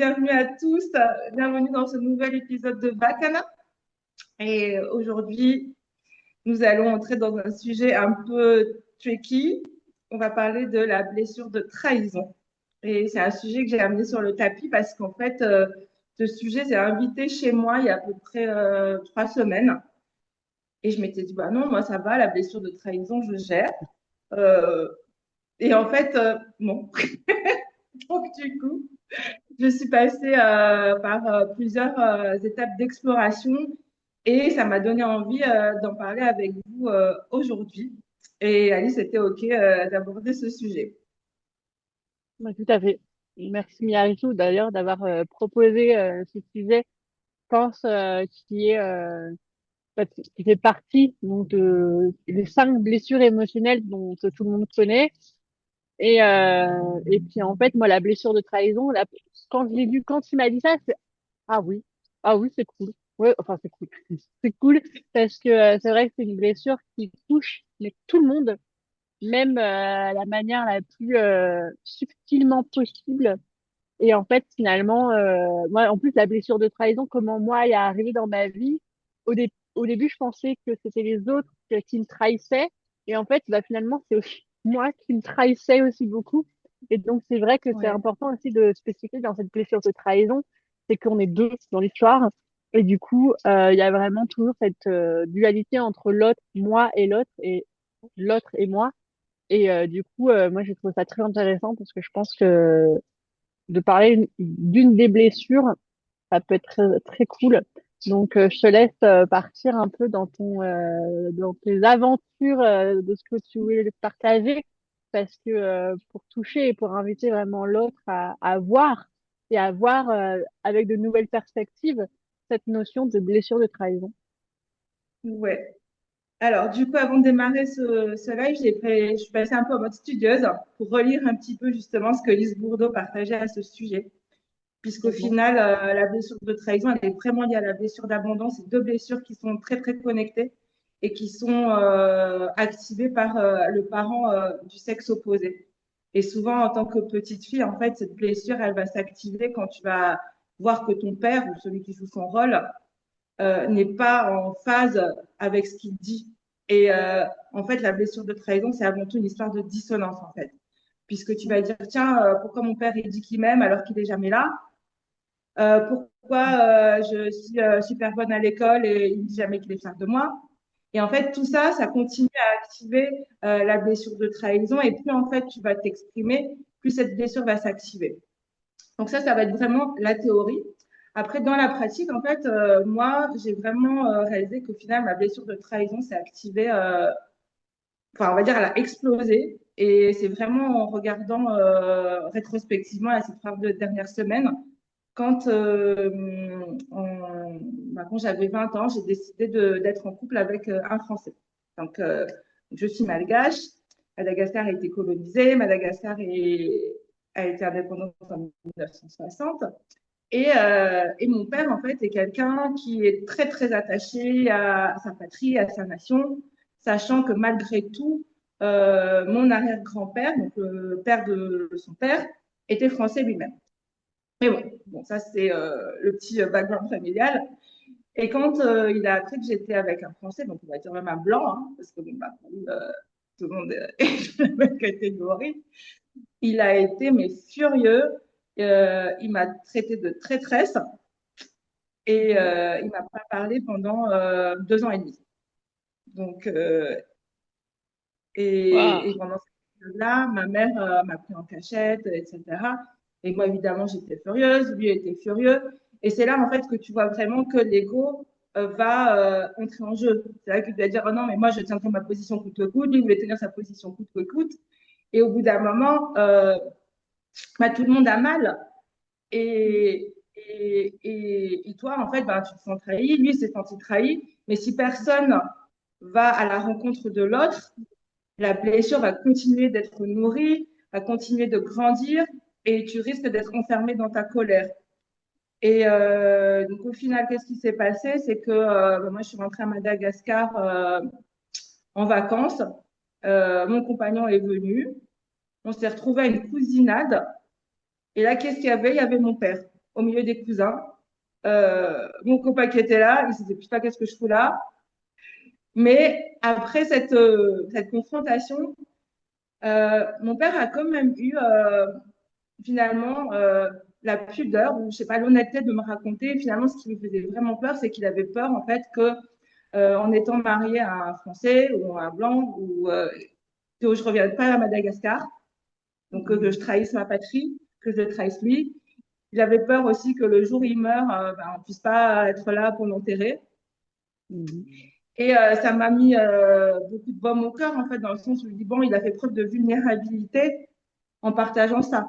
Bienvenue à tous, bienvenue dans ce nouvel épisode de Bacana. Et aujourd'hui, nous allons entrer dans un sujet un peu tricky. On va parler de la blessure de trahison. Et c'est un sujet que j'ai amené sur le tapis parce qu'en fait, ce sujet s'est invité chez moi il y a à peu près 3 semaines. Et je m'étais dit, bah non, moi ça va, la blessure de trahison, je gère. Euh, et en fait, non. Donc du coup, je suis passée par plusieurs étapes d'exploration et ça m'a donné envie d'en parler avec vous aujourd'hui. Et Alice était OK d'aborder ce sujet. Ouais, tout à fait. Merci Miyarichou d'ailleurs d'avoir proposé ce sujet. Je pense qui est qui fait partie donc des 5 blessures émotionnelles dont tout le monde connaît. Et puis en fait moi la blessure de trahison, quand je l'ai lu, quand il m'a dit ça, c'est ah oui, ah oui c'est cool. Ouais, enfin c'est cool, c'est cool parce que c'est vrai que c'est une blessure qui touche mais tout le monde, même la manière la plus subtilement possible. Et en fait, finalement, moi, en plus, la blessure de trahison, comment moi, elle est arrivée dans ma vie, au début, je pensais que c'était les autres qui me trahissaient. Et en fait, bah, finalement, c'est aussi moi qui me trahissais aussi beaucoup. Et donc, c'est vrai que c'est Ouais. important aussi de spécifier dans cette blessure de trahison, c'est qu'on est deux dans l'histoire. Et du coup, il y a vraiment toujours cette dualité entre l'autre, moi et l'autre et moi. Et du coup, moi, j'ai trouvé ça très intéressant parce que je pense que de parler d'une des blessures, ça peut être très, très cool. Donc, je te laisse partir un peu dans tes aventures de ce que tu voulais partager, parce que pour toucher et pour inviter vraiment l'autre à voir et à voir avec de nouvelles perspectives cette notion de blessure de trahison. Ouais. Alors, du coup, avant de démarrer ce live, je suis passée un peu en mode studieuse pour relire un petit peu justement ce que Lise Bourdeau partageait à ce sujet. Puisqu'au Mhm. final, la blessure de trahison, elle est vraiment liée à la blessure d'abandon. C'est deux blessures qui sont très, très connectées et qui sont activées par le parent du sexe opposé. Et souvent, en tant que petite fille, en fait, cette blessure, elle va s'activer quand tu vas voir que ton père ou celui qui joue son rôle n'est pas en phase avec ce qu'il dit. Et en fait, la blessure de trahison, c'est avant tout une histoire de dissonance, en fait. Puisque tu vas dire, tiens, pourquoi mon père, il dit qu'il m'aime alors qu'il n'est jamais là? Pourquoi je suis super bonne à l'école et il ne dit jamais qu'il est fier de moi. Et en fait, tout ça, ça continue à activer la blessure de trahison. Et plus en fait tu vas t'exprimer, plus cette blessure va s'activer. Donc ça va être vraiment la théorie. Après, dans la pratique, en fait, moi, j'ai vraiment réalisé qu'au final, ma blessure de trahison s'est activée, enfin, on va dire, elle a explosé. Et c'est vraiment en regardant rétrospectivement à ces 3 dernières semaines quand, quand j'avais 20 ans, j'ai décidé d'être en couple avec un Français. Donc, je suis malgache. Madagascar a été colonisé. A été indépendante en 1960. Et mon père, en fait, est quelqu'un qui est très, très attaché à sa patrie, à sa nation, sachant que malgré tout, mon arrière-grand-père, donc le père de son père, était français lui-même. Mais bon, ça c'est le petit background familial. Et quand il a appris que j'étais avec un Français, donc on va dire même un blanc, hein, parce que bon, bah, pour lui, tout le monde est de la même catégorie, il a été mais furieux. Il m'a traité de traîtresse et Mhm. il m'a pas parlé pendant 2 ans et demi. Donc, et Waouh. pendant cette période-là, ma mère m'a pris en cachette, etc. Et moi, évidemment, j'étais furieuse, lui était furieux. Et c'est là, en fait, que tu vois vraiment que l'ego va entrer en jeu. C'est là que tu vas dire, oh non, mais moi, je tiendrai ma position coûte que coûte. Lui, il voulait tenir sa position coûte que coûte. Et au bout d'un moment, bah, tout le monde a mal. Et toi, en fait, bah, tu te sens trahi. Lui, il s'est senti trahi. Mais si personne va à la rencontre de l'autre, la blessure va continuer d'être nourrie, va continuer de grandir et tu risques d'être enfermé dans ta colère. Et donc au final, qu'est-ce qui s'est passé? C'est que moi, je suis rentrée à Madagascar en vacances. Mon compagnon est venu. On s'est retrouvé à une cousinade. Et là, qu'est-ce qu'il y avait? Il y avait mon père. au milieu des cousins. Mon copain qui était là, il se disait, putain, qu'est-ce que je fous là? Mais après cette confrontation, mon père a quand même eu finalement la pudeur ou je sais pas l'honnêteté de me raconter finalement ce qui lui faisait vraiment peur, c'est qu'il avait peur en fait que en étant marié à un Français ou à un Blanc ou que je revienne pas à Madagascar, donc que je trahisse ma patrie, que je le trahisse lui. Il avait peur aussi que le jour où il meurt, ben, on puisse pas être là pour l'enterrer. Mhm. Et ça m'a mis beaucoup de baume au cœur, en fait, dans le sens où je dis, bon, il a fait preuve de vulnérabilité en partageant ça.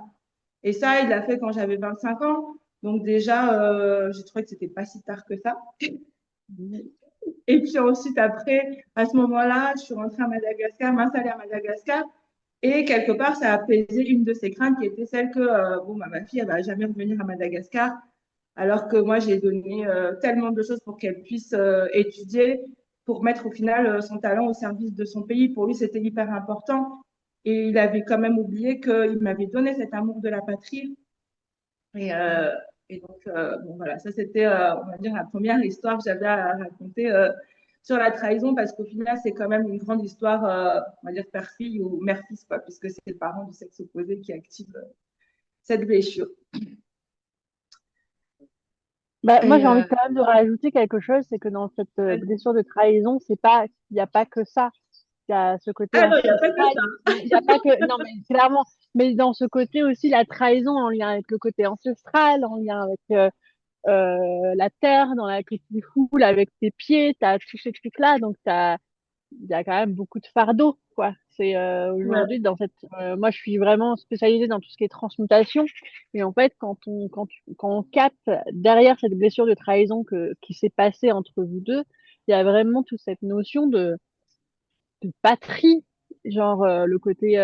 Et ça, il l'a fait quand j'avais 25 ans. Donc déjà, j'ai trouvé que c'était pas si tard que ça. Et puis ensuite, après, à ce moment-là, je suis rentrée à Madagascar, m'installer à Madagascar. Et quelque part, ça a apaisé une de ses craintes qui était celle que bon, bah, ma fille, elle va jamais revenir à Madagascar. Alors que moi, j'ai donné tellement de choses pour qu'elle puisse étudier, pour mettre au final son talent au service de son pays. Pour lui, c'était hyper important. Et il avait quand même oublié qu'il m'avait donné cet amour de la patrie. Et, euh, et donc, bon, voilà, ça c'était, on va dire, la première histoire que j'avais à raconter sur la trahison, parce qu'au final, c'est quand même une grande histoire, on va dire, père-fille ou mère-fils, quoi, puisque c'est le parent du sexe opposé qui active cette blessure. Bah, moi, Et, j'ai envie quand même de rajouter quelque chose, c'est que dans cette blessure de trahison, il n'y a pas que ça. Il y a ce côté ah non, il n'y a pas que ancestral. ça. Il y a pas que, non, mais clairement, mais dans ce côté aussi, la trahison en lien avec le côté ancestral, en lien avec la terre dans laquelle tu foules avec tes pieds, t'as tous ces trucs-là, donc il y a quand même beaucoup de fardeau, quoi. C'est Ouais, aujourd'hui dans cette, moi je suis vraiment spécialisée dans tout ce qui est transmutation, et en fait quand on capte derrière cette blessure de trahison qui s'est passée entre vous deux, il y a vraiment toute cette notion de patrie, genre le côté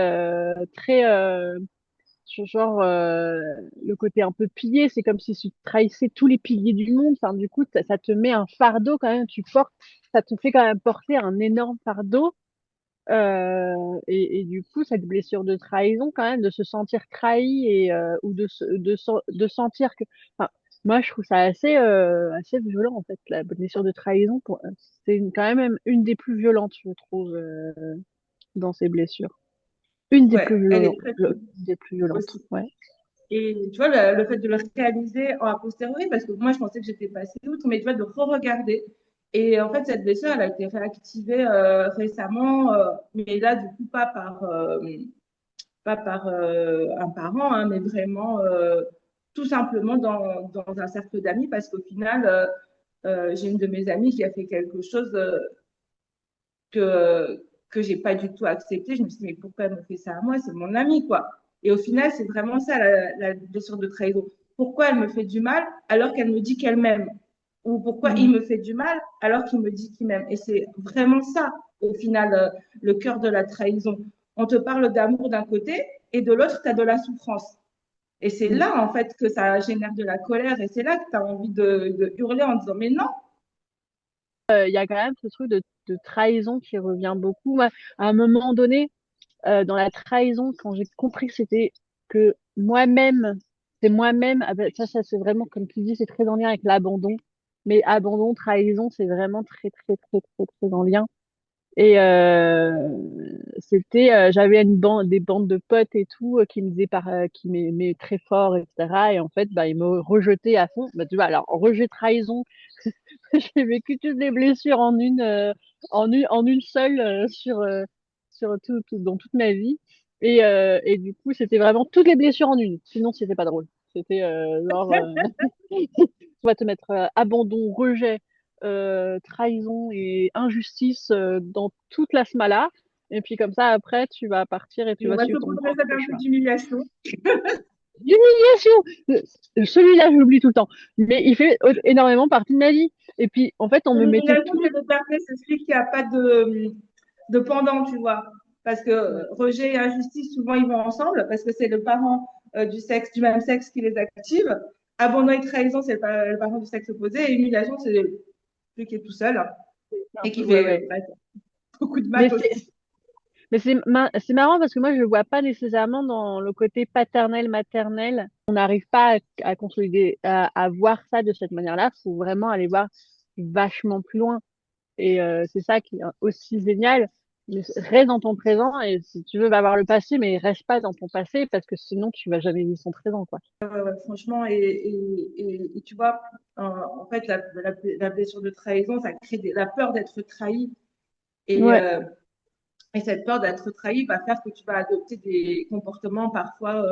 très genre le côté un peu pilier, c'est comme si tu trahissais tous les piliers du monde. Enfin, du coup, ça te met un fardeau quand même. Tu portes, ça te fait quand même porter un énorme fardeau. Et du coup, cette blessure de trahison, quand même, de se sentir trahi et ou de sentir que, enfin, moi, je trouve ça assez violent en fait. La blessure de trahison, quand même une des plus violentes, je trouve, dans ces blessures. Une des plus ouais, elle est violentes, très triste des plus violentes. aussi. Ouais. Et tu vois, le fait de le réaliser en a posteriori, parce que moi, je pensais que j'étais passée outre, mais tu vois, de re-regarder. Et en fait, cette blessure, elle a été réactivée récemment, mais là, du coup, pas par un parent, hein, mais vraiment tout simplement dans un cercle d'amis, parce qu'au final, j'ai une de mes amies qui a fait quelque chose que j'ai pas du tout accepté. Je me suis dit, mais pourquoi elle me fait ça à moi? C'est mon amie, quoi. Et au final, c'est vraiment ça, la blessure de trahison. Pourquoi elle me fait du mal alors qu'elle me dit qu'elle m'aime? Ou pourquoi il Mm. me fait du mal alors qu'il me dit qu'il m'aime? Et c'est vraiment ça, au final, le cœur de la trahison. On te parle d'amour d'un côté et de l'autre, tu as de la souffrance. Et c'est Mm. là, en fait, que ça génère de la colère. Et c'est là que tu as envie de hurler en disant, mais non. Il y a quand même ce truc de trahison qui revient beaucoup. Moi, à un moment donné, dans la trahison, quand j'ai compris que c'était que moi-même, c'est moi-même, ah ben, ça c'est vraiment, comme tu dis, c'est très en lien avec l'abandon. Mais abandon, trahison, c'est vraiment très, très, très, très, très en lien. Et j'avais des bandes de potes et tout qui me disaient qui m'aimaient très fort, etc. Et en fait, bah, ils me rejetaient à fond. Bah, tu vois, alors rejet, trahison, j'ai vécu toutes les blessures en une seule sur dans toute ma vie. Et du coup, c'était vraiment toutes les blessures en une. Sinon, c'était pas drôle. C'était genre, on va te mettre abandon, rejet, trahison et injustice dans toute la smala. Et puis comme ça, après, tu vas partir et tu Et on vas va suivre se ton prendre ça propre un peu chemin. d'humiliation. L'humiliation! Celui-là, je l'oublie tout le temps. Mais il fait énormément partie de ma vie. Et puis, en fait, on me mettait L'humiliation, tout. c'est de parler, c'est celui qui n'a pas de pendant, tu vois. Parce que Ouais. rejet et injustice, souvent, ils vont ensemble, parce que c'est le parent du même sexe qui les active. Abandon et trahison, c'est le parent du sexe opposé. Et humiliation, c'est celui qui est tout seul C'est un et peu, qui ouais, fait ouais. bref, beaucoup de Mais mal aussi. Mais c'est marrant parce que moi, je le vois pas nécessairement dans le côté paternel, maternel. On n'arrive pas à consolider, à voir ça de cette manière-là. Faut vraiment aller voir vachement plus loin. Et c'est ça qui est aussi génial. Mais reste dans ton présent et si tu veux, va voir le passé, mais reste pas dans ton passé parce que sinon, tu vas jamais vivre son présent, quoi. Ouais, franchement, et tu vois, en fait, la blessure de trahison, ça crée la peur d'être trahi. Et, Ouais, euh, et cette peur d'être trahi va faire que tu vas adopter des comportements parfois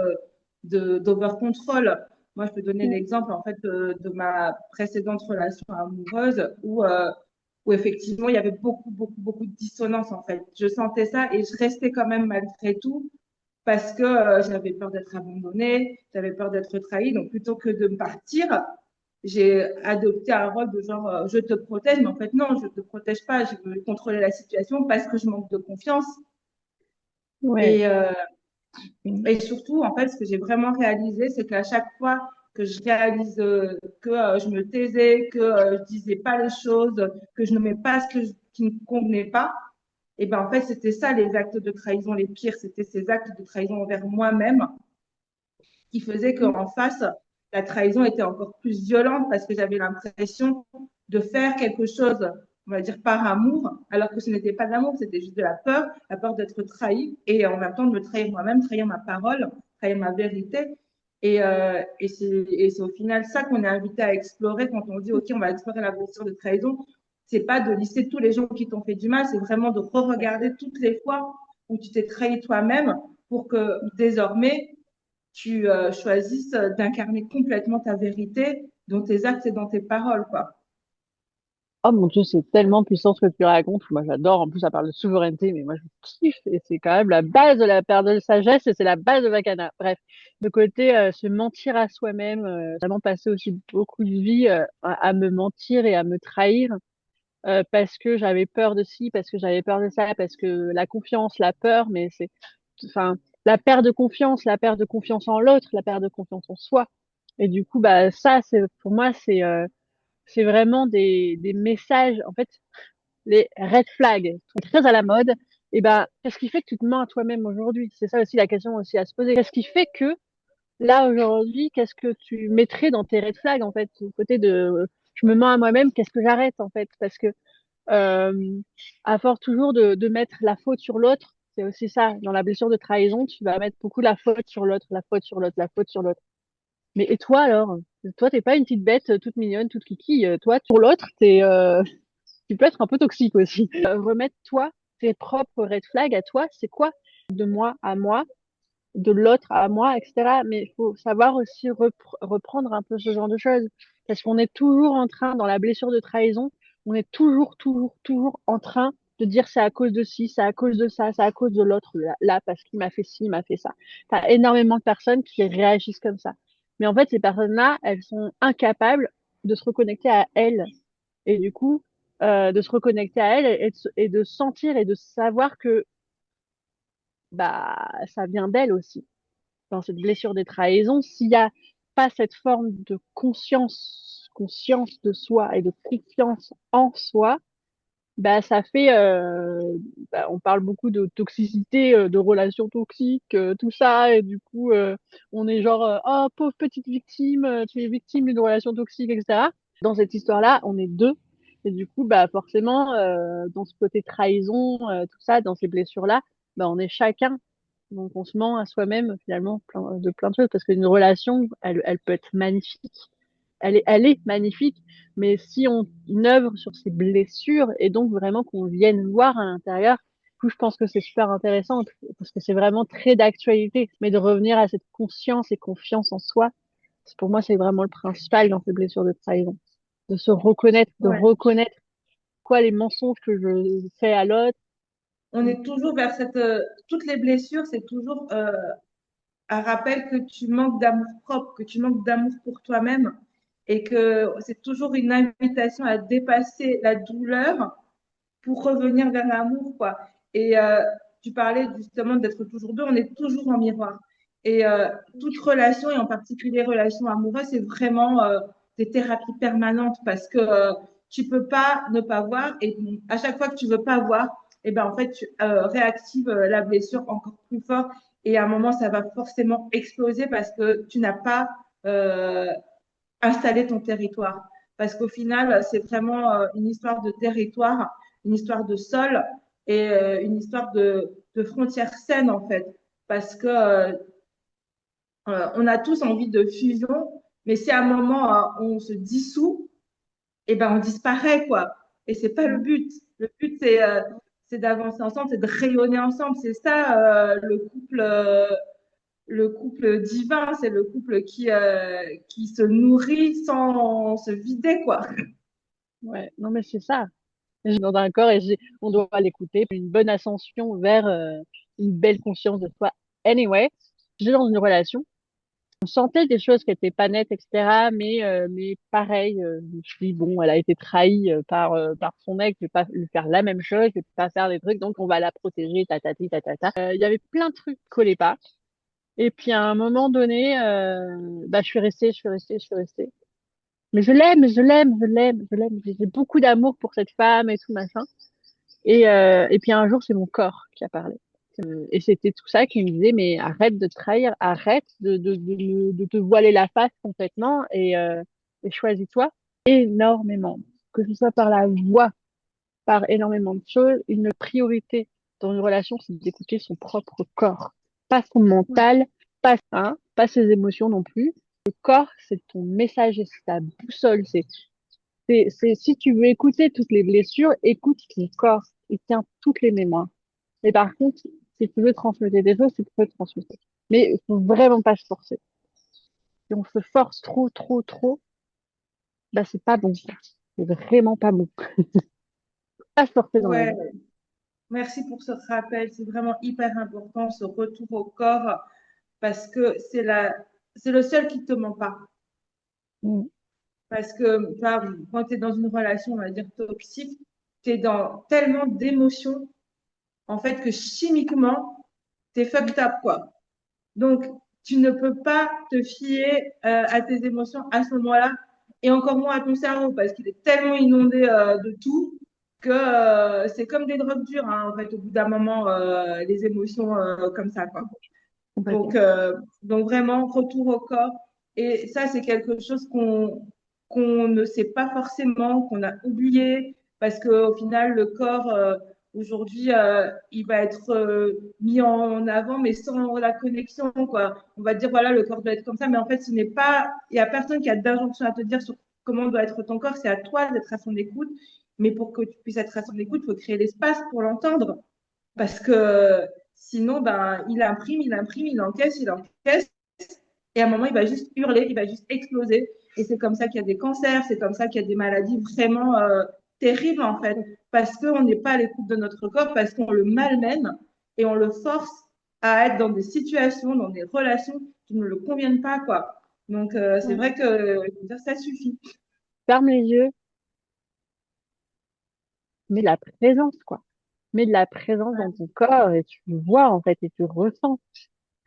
d'over-control. Moi, je peux donner l'exemple en fait de ma précédente relation amoureuse où effectivement il y avait beaucoup de dissonance en fait. Je sentais ça et je restais quand même malgré tout parce que j'avais peur d'être abandonnée, j'avais peur d'être trahie. Donc plutôt que de me partir, j'ai adopté un rôle de genre je te protège, mais en fait non, je te protège pas, je veux contrôler la situation parce que je manque de confiance. ouais. Et, euh, et surtout, en fait, ce que j'ai vraiment réalisé, c'est qu'à chaque fois que je réalise que je me taisais, que je disais pas les choses, que je ne mets pas qui ne me convenait pas, et ben en fait, c'était ça les actes de trahison les pires, c'était ces actes de trahison envers moi-même qui faisait qu'en face, la trahison était encore plus violente parce que j'avais l'impression de faire quelque chose, on va dire par amour, alors que ce n'était pas de l'amour, c'était juste de la peur d'être trahi et en même temps de me trahir moi-même, trahir ma parole, trahir ma vérité. Et c'est au final ça qu'on est invité à explorer quand on dit, OK, on va explorer la blessure de trahison. C'est pas de lister tous les gens qui t'ont fait du mal, c'est vraiment de re-regarder toutes les fois où tu t'es trahi toi-même pour que désormais, tu choisisses d'incarner complètement ta vérité dans tes actes et dans tes paroles, quoi. Oh mon Dieu, c'est tellement puissant ce que tu racontes. Moi, j'adore. En plus, ça parle de souveraineté, mais moi, je kiffe. Et c'est quand même la base de la perte de sagesse et c'est la base de Vacana. Bref, le côté se mentir à soi-même, vraiment passer aussi beaucoup de vie à me mentir et à me trahir parce que j'avais peur de ci, parce que j'avais peur de ça, parce que la confiance, la peur, mais c'est, enfin, la perte de confiance en l'autre, la perte de confiance en soi. Et du coup, bah, ça, c'est, pour moi, c'est vraiment des messages, en fait, les red flags sont très à la mode. Et ben, qu'est-ce qui fait que tu te mens à toi-même aujourd'hui? C'est ça aussi la question aussi à se poser. Qu'est-ce qui fait que là aujourd'hui, qu'est-ce que tu mettrais dans tes red flags en fait, du côté de je me mens à moi-même, qu'est-ce que j'arrête en fait? Parce que à force toujours de mettre la faute sur l'autre, c'est aussi ça. Dans la blessure de trahison, tu vas mettre beaucoup la faute sur l'autre, la faute sur l'autre, la faute sur l'autre. Mais et toi alors? Toi, t'es pas une petite bête toute mignonne, toute kiki. Toi, sur l'autre, tu peux être un peu toxique aussi. Remettre toi, tes propres red flags à toi, c'est quoi? De moi à moi, de l'autre à moi, etc. Mais il faut savoir aussi reprendre un peu ce genre de choses. Parce qu'on est toujours en train, dans la blessure de trahison, on est toujours en train de dire c'est à cause de ci, c'est à cause de ça, c'est à cause de l'autre, là, parce qu'il m'a fait ci, il m'a fait ça. T'as énormément de personnes qui réagissent comme ça. Mais en fait, ces personnes-là, elles sont incapables de se reconnecter à elles. Et du coup, de se reconnecter à elles et de sentir et de savoir que bah ça vient d'elles aussi dans cette blessure des trahisons, s'il n'y a pas cette forme de conscience de soi et de confiance en soi, bah ça fait, bah, on parle beaucoup de toxicité, de relations toxiques, tout ça, et du coup, on est genre, oh pauvre petite victime, tu es victime d'une relation toxique, etc. Dans cette histoire-là, on est deux, et du coup, bah forcément, dans ce côté trahison, tout ça, dans ces blessures-là, bah on est chacun donc on se ment à soi-même finalement de plein de choses parce qu'une relation, elle peut être magnifique. Elle est magnifique, mais si on œuvre sur ses blessures et donc vraiment qu'on vienne voir à l'intérieur, du coup, je pense que c'est super intéressant parce que c'est vraiment très d'actualité. Mais de revenir à cette conscience et confiance en soi, pour moi, c'est vraiment le principal dans ces blessures de trahison. De se reconnaître, de Ouais. reconnaître quoi les mensonges que je fais à l'autre. On est toujours vers toutes les blessures, c'est toujours un rappel que tu manques d'amour propre, que tu manques d'amour pour toi-même et que c'est toujours une invitation à dépasser la douleur pour revenir vers l'amour, quoi. Et tu parlais justement d'être toujours deux, on est toujours en miroir. Et toute relation, et en particulier relation amoureuse, c'est vraiment des thérapies permanentes parce que tu peux pas ne pas voir et à chaque fois que tu veux pas voir, et ben en fait, tu réactives la blessure encore plus fort. Et à un moment, ça va forcément exploser parce que tu n'as pas euh, installé ton territoire. Parce qu'au final, c'est vraiment une histoire de territoire, une histoire de sol et une histoire de frontières saines, en fait. Parce que on a tous envie de fusion, mais si à un moment on se dissout, et ben on disparaît quoi. Et c'est pas le Mm. but. Le but c'est d'avancer ensemble, c'est de rayonner ensemble. C'est ça le couple divin, c'est le couple qui se nourrit sans se vider quoi. Ouais, non mais c'est ça. Je suis dans un corps et on doit l'écouter. Une bonne ascension vers une belle conscience de soi. Anyway, j'étais dans une relation. On sentait des choses qui étaient pas nettes, etc. Mais pareil, je me suis dit, bon, elle a été trahie par son ex, je vais pas lui faire la même chose, je vais pas faire des trucs, donc on va la protéger, tatati, tatata. Il y avait plein de trucs qui collaient pas. Et puis à un moment donné, bah, je suis restée. Mais je l'aime, je l'aime, je l'aime, je l'aime. J'ai beaucoup d'amour pour cette femme et tout, machin. Et puis un jour, c'est mon corps qui a parlé. Et c'était tout ça qui me disait, mais arrête de te trahir, arrête de te voiler la face complètement et choisis-toi énormément. Que ce soit par la voix, par énormément de choses, une priorité dans une relation, c'est d'écouter son propre corps. Pas son mental, pas ses émotions non plus. Le corps, c'est ton messager, c'est ta boussole, si tu veux écouter toutes les blessures, écoute ton corps. Il tient toutes les mémoires. Mais par contre, si tu veux transmettre des choses, tu peux transmettre. Mais il faut vraiment pas se forcer. Si on se force trop, trop, trop, bah c'est pas bon. C'est vraiment pas bon. Pas se forcer dans la Ouais, vie. merci pour ce rappel. C'est vraiment hyper important ce retour au corps parce que c'est le seul qui te ment pas. Mm. Parce que enfin, quand tu es dans une relation, on va dire toxique, tu es dans tellement d'émotions, en fait, que chimiquement, tu es fucked up, quoi. Donc, tu ne peux pas te fier à tes émotions à ce moment-là, et encore moins à ton cerveau, parce qu'il est tellement inondé de tout que c'est comme des drogues dures, hein, en fait, au bout d'un moment, les émotions comme ça, quoi. Donc, Complètement. euh, donc vraiment, retour au corps. Et ça, c'est quelque chose qu'on ne sait pas forcément, qu'on a oublié, parce qu'au final, le corps, aujourd'hui, il va être mis en avant, mais sans la connexion, quoi. On va dire, voilà, le corps doit être comme ça, mais en fait, ce n'est pas, il n'y a personne qui a d'injonction à te dire sur comment doit être ton corps, c'est à toi d'être à son écoute. Mais pour que tu puisses être à son écoute, il faut créer l'espace pour l'entendre. Parce que sinon, ben, il imprime, il encaisse. Et à un moment, il va juste hurler, il va juste exploser. Et c'est comme ça qu'il y a des cancers, c'est comme ça qu'il y a des maladies vraiment terribles, en fait. Parce qu'on n'est pas à l'écoute de notre corps, parce qu'on le malmène et on le force à être dans des situations, dans des relations qui ne le conviennent pas, quoi. Donc, c'est Ouais. vrai que je veux dire, ça suffit. Ferme les yeux, mets de la présence, quoi. Mets de la présence dans ton corps et tu le vois, en fait, et tu le ressens.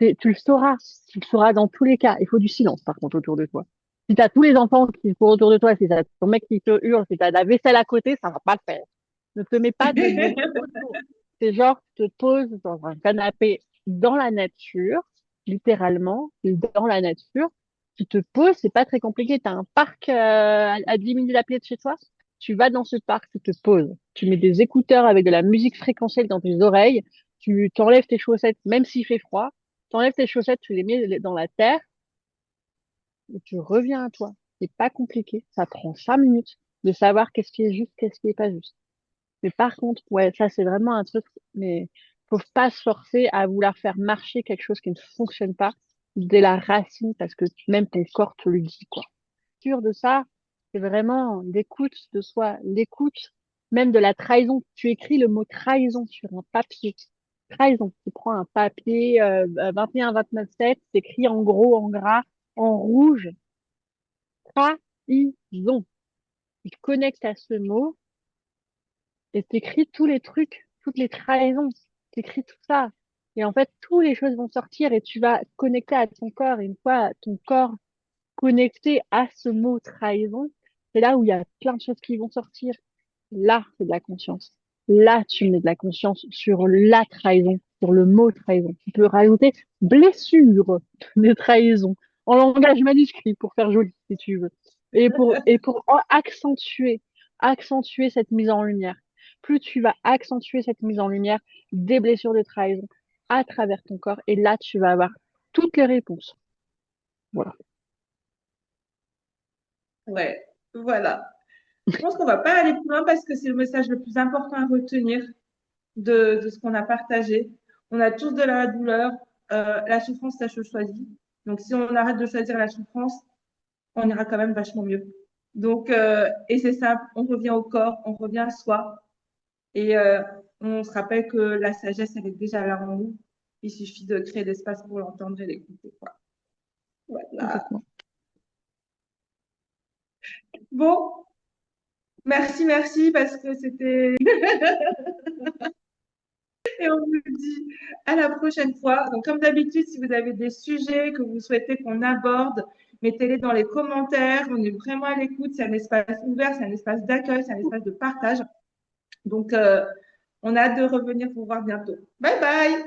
Tu le sauras. Tu le sauras dans tous les cas. Il faut du silence, par contre, autour de toi. Si t'as tous les enfants qui courent autour de toi, si t'as ton mec qui te hurle, si t'as la vaisselle à côté, ça va pas le faire. Ne te mets pas de bruit autour. C'est genre, tu te poses dans un canapé dans la nature, littéralement, dans la nature. Tu te poses, c'est pas très compliqué. T'as un parc à 10 minutes à pied de chez toi. Tu vas dans ce parc, tu te poses. Tu mets des écouteurs avec de la musique fréquentielle dans tes oreilles. Tu t'enlèves tes chaussettes, même s'il fait froid. T'enlèves tes chaussettes, tu les mets dans la terre et tu reviens à toi. C'est pas compliqué. Ça prend 5 minutes de savoir qu'est-ce qui est juste, qu'est-ce qui est pas juste. Mais par contre, ouais, ça c'est vraiment un truc, mais faut pas se forcer à vouloir faire marcher quelque chose qui ne fonctionne pas dès la racine parce que même ton corps te le dit, quoi. Sûr de ça, c'est vraiment l'écoute de soi, l'écoute même de la trahison. Tu écris le mot trahison sur un papier. Trahison. Tu prends un papier 21-29-7, c'est écrit en gros, en gras, en rouge. Trahison. Tu te connectes à ce mot et t'écris tous les trucs, toutes les trahisons, t'écris tout ça. Et en fait, toutes les choses vont sortir et tu vas connecter à ton corps. Et une fois ton corps connecté à ce mot trahison, c'est là où il y a plein de choses qui vont sortir. Là, c'est de la conscience. Là, tu mets de la conscience sur la trahison, sur le mot trahison. Tu peux rajouter blessure de trahison en langage manuscrit pour faire joli, si tu veux. Accentuer cette mise en lumière. Plus tu vas accentuer cette mise en lumière des blessures de trahison à travers ton corps, et là, tu vas avoir toutes les réponses. Voilà. Ouais, voilà. Je pense qu'on va pas aller plus loin parce que c'est le message le plus important à retenir de ce qu'on a partagé. On a tous de la douleur. La souffrance, ça se choisit. Donc, si on arrête de choisir la souffrance, on ira quand même vachement mieux. Donc, et c'est simple, on revient au corps, on revient à soi. Et on se rappelle que la sagesse, elle est déjà là en nous. Il suffit de créer l'espace pour l'entendre et l'écouter, quoi. Voilà. Complètement. Bon, merci, parce que c'était... Et on vous dit à la prochaine fois. Donc, comme d'habitude, si vous avez des sujets que vous souhaitez qu'on aborde, mettez-les dans les commentaires. On est vraiment à l'écoute. C'est un espace ouvert, c'est un espace d'accueil, c'est un espace de partage. Donc, on a hâte de revenir vous voir bientôt. Bye bye!